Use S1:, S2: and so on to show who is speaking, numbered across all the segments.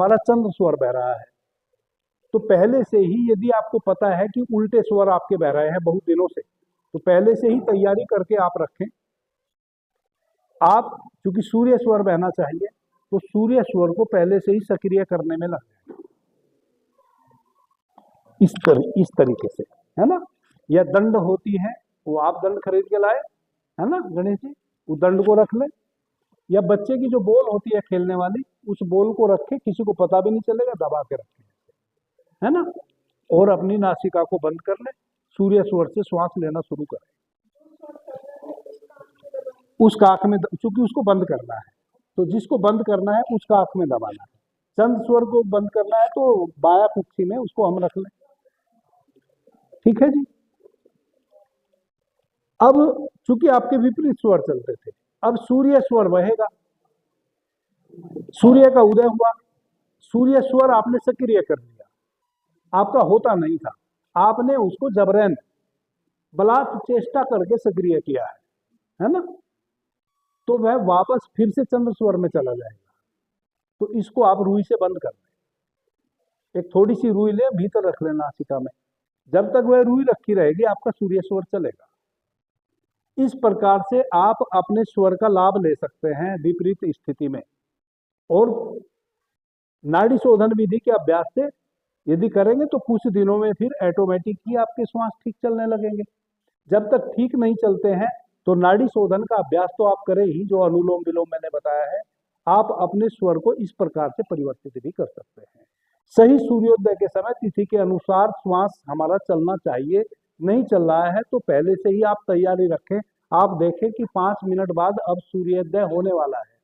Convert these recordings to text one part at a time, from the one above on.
S1: हमारा चंद्र स्वर बह रहा है। तो पहले से ही यदि आपको पता है कि उल्टे स्वर आपके बह रहे हैं बहुत दिनों से, तो पहले से ही तैयारी करके आप रखें। आप चूंकि सूर्य स्वर बहना चाहिए, तो सूर्य स्वर को पहले से ही सक्रिय करने में लग जाए, इस तरीके से, है ना। यह दंड होती है, वो आप दंड खरीद के लाए, है ना गणेश जी, उस दंड को रख ले। या बच्चे की जो बॉल होती है खेलने वाली, उस बॉल को रखे, किसी को पता भी नहीं चलेगा, दबा के रखें, है ना। और अपनी नासिका को बंद कर ले, सूर्य स्वर से श्वास लेना शुरू करें। उसका आंख में, चूंकि उसको बंद करना है, तो जिसको बंद करना है उसका आंख में दबाना है। चंद स्वर को बंद करना है तो बाया कुक्षी में उसको हम रख लें, ठीक है जी। अब चूंकि आपके विपरीत स्वर चलते थे, अब सूर्य स्वर बहेगा। सूर्य का उदय हुआ, सूर्य स्वर आपने सक्रिय कर दिया, आपका होता नहीं था, आपने उसको जबरन बलात् चेष्टा करके सक्रिय किया है ना। तो वह वापस फिर से चंद्र स्वर में चला जाएगा। तो इसको आप रुई से बंद कर दें। एक थोड़ी सी रुई ले, भीतर रख लेना नासिका में, जब तक वह रुई रखी रहेगी आपका सूर्य स्वर चलेगा। इस प्रकार से आप अपने स्वर का लाभ ले सकते हैं विपरीत स्थिति में। और नाड़ी शोधन विधि के अभ्यास से यदि करेंगे तो कुछ दिनों में फिर ऑटोमेटिक ही आपके श्वास ठीक चलने लगेंगे। जब तक ठीक नहीं चलते हैं तो नाड़ी शोधन का अभ्यास तो आप करें ही, जो अनुलोम विलोम मैंने बताया है। आप अपने स्वर को इस प्रकार से परिवर्तित भी कर सकते हैं। सही सूर्योदय के समय तिथि के अनुसार श्वास हमारा चलना चाहिए। नहीं चल रहा है तो पहले से ही आप तैयारी रखें। आप देखें कि 5 मिनट बाद अब सूर्योदय होने वाला है,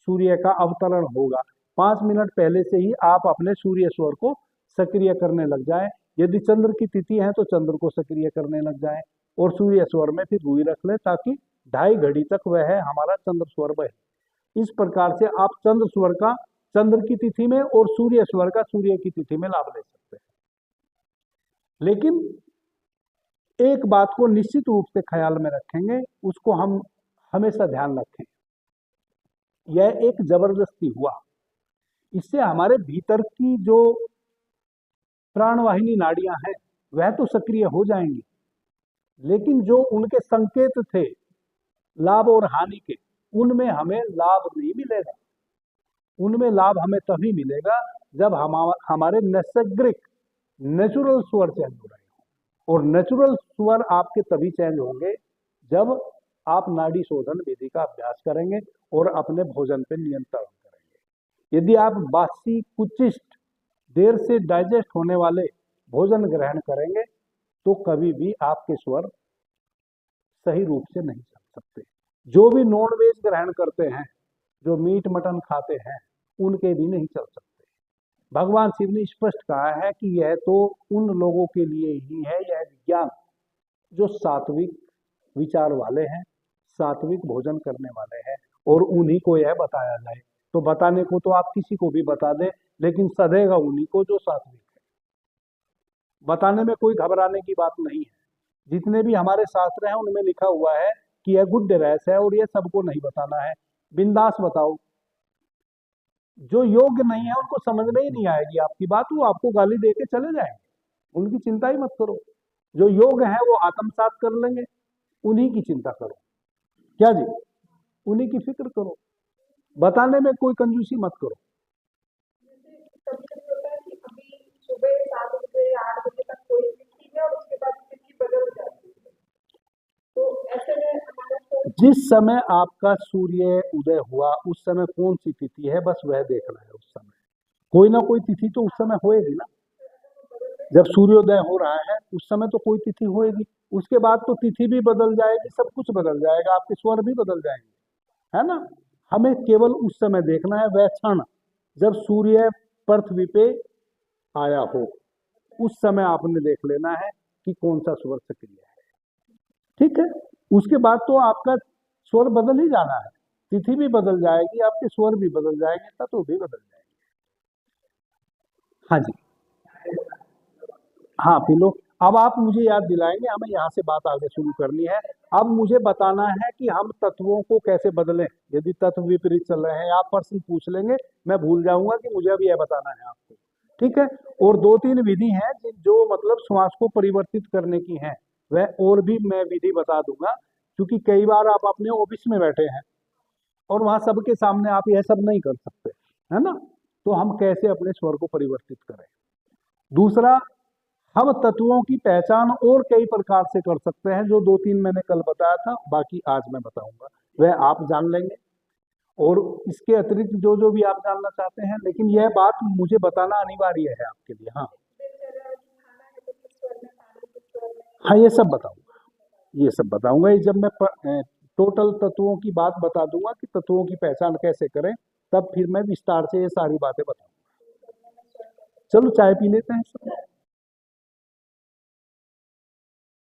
S1: सूर्य का अवतरण होगा। 5 मिनट पहले से ही आप अपने सूर्य स्वर को सक्रिय करने लग जाएं। यदि चंद्र की तिथि है तो चंद्र को सक्रिय करने लग जाएं और सूर्य स्वर में फिर रुई रख ले, ताकि 2.5 घड़ी तक वह हमारा चंद्र स्वर बहे। इस प्रकार से आप चंद्र स्वर का चंद्र की तिथि में और सूर्य स्वर का सूर्य की तिथि में लाभ ले सकते हैं। लेकिन एक बात को निश्चित रूप से ख्याल में रखेंगे, उसको हम हमेशा ध्यान रखें, यह एक जबरदस्ती हुआ। इससे हमारे भीतर की जो प्राणवाहिनी नाड़ियां हैं वह तो सक्रिय हो जाएंगी, लेकिन जो उनके संकेत थे लाभ और हानि के, उनमें हमें लाभ नहीं मिलेगा। उनमें लाभ हमें तभी मिलेगा जब हमारे नैसर्गिक नेचुरल स्वर चेंज हो रहे हो। और नेचुरल स्वर आपके तभी चेंज होंगे जब आप नाड़ी शोधन विधि का अभ्यास करेंगे और अपने भोजन पर नियंत्रण करेंगे। यदि आप बासी कुचिष्ट देर से डाइजेस्ट होने वाले भोजन ग्रहण करेंगे तो कभी भी आपके स्वर सही रूप से नहीं चल सकते। जो भी नॉन वेज ग्रहण करते हैं, जो मीट मटन खाते हैं, उनके भी नहीं चल सकते। भगवान शिव ने स्पष्ट कहा है कि यह तो उन लोगों के लिए ही है, यह विज्ञान जो सात्विक विचार वाले हैं, सात्विक भोजन करने वाले हैं, और उन्हीं को यह बताया जाए। तो बताने को तो आप किसी को भी बता दें, लेकिन सधेगा उन्हीं को जो सात्विक है। बताने में कोई घबराने की बात नहीं है। जितने भी हमारे शास्त्र हैं उनमें लिखा हुआ है कि यह गुड रस है और यह सबको नहीं बताना है। बिंदास बताओ। जो योग्य नहीं है उनको समझ में ही नहीं आएगी आपकी बात, वो आपको गाली दे के चले जाएंगे, उनकी चिंता ही मत करो। जो योग्य है वो आत्मसात कर लेंगे, उन्हीं की चिंता करो। क्या जी, उन्हीं की फिक्र करो, बताने में कोई कंजूसी मत करो।
S2: सुबह 7 बजे 8 बजे तक कोई तिथि है और उसके बाद तिथि बदल जाती है, तो ऐसे में हमारा
S1: जिस समय आपका सूर्य उदय हुआ उस समय कौन सी तिथि है, बस वह देखना है। उस समय कोई ना कोई तिथि तो उस समय होएगी ना। जब सूर्योदय हो रहा है उस समय तो कोई तिथि होएगी, उसके बाद तो तिथि भी बदल जाएगी, सब कुछ बदल जाएगा, आपके स्वर भी बदल जाएंगे, है ना। हमें केवल उस समय देखना है, वह क्षण जब सूर्य पृथ्वी पे आया हो, उस समय आपने देख लेना है कि कौन सा स्वर सक्रिय है, ठीक है। उसके बाद तो आपका स्वर बदल ही जाना है, तिथि भी बदल जाएगी, आपके स्वर भी बदल जाएंगे, तत्व भी बदल जाएंगे। हाँ जी, हाँ पी लो। अब आप मुझे याद दिलाएंगे, हमें यहाँ से बात आगे शुरू करनी है। अब मुझे बताना है कि हम तत्वों को कैसे बदलें। यदि तत्व विपरीत चल रहे हैं, आप प्रश्न पूछ लेंगे, मैं भूल जाऊंगा कि मुझे अब यह बताना है आपको। ठीक है। और 2-3 विधि हैं जो मतलब श्वास को परिवर्तित करने की हैं, वह और भी मैं विधि बता दूंगा, क्योंकि कई बार आप अपने ऑफिस में बैठे हैं और वहां सबके सामने आप यह सब नहीं कर सकते, है ना। तो हम कैसे अपने स्वर को परिवर्तित करें। दूसरा, हम तत्वों की पहचान और कई प्रकार से कर सकते हैं, जो 2-3 मैंने कल बताया था, बाकी आज मैं बताऊंगा, वह आप जान लेंगे। और इसके अतिरिक्त जो जो भी आप जानना चाहते हैं, लेकिन यह बात मुझे बताना अनिवार्य है आपके लिए। हाँ हाँ, ये सब बताऊंगा, ये सब बताऊंगा। ये जब मैं टोटल तत्वों की बात बता दूंगा कि तत्वों की पहचान कैसे करें, तब फिर मैं विस्तार से ये सारी बातें बताऊंगा। चलो चाय पी लेते हैं सब।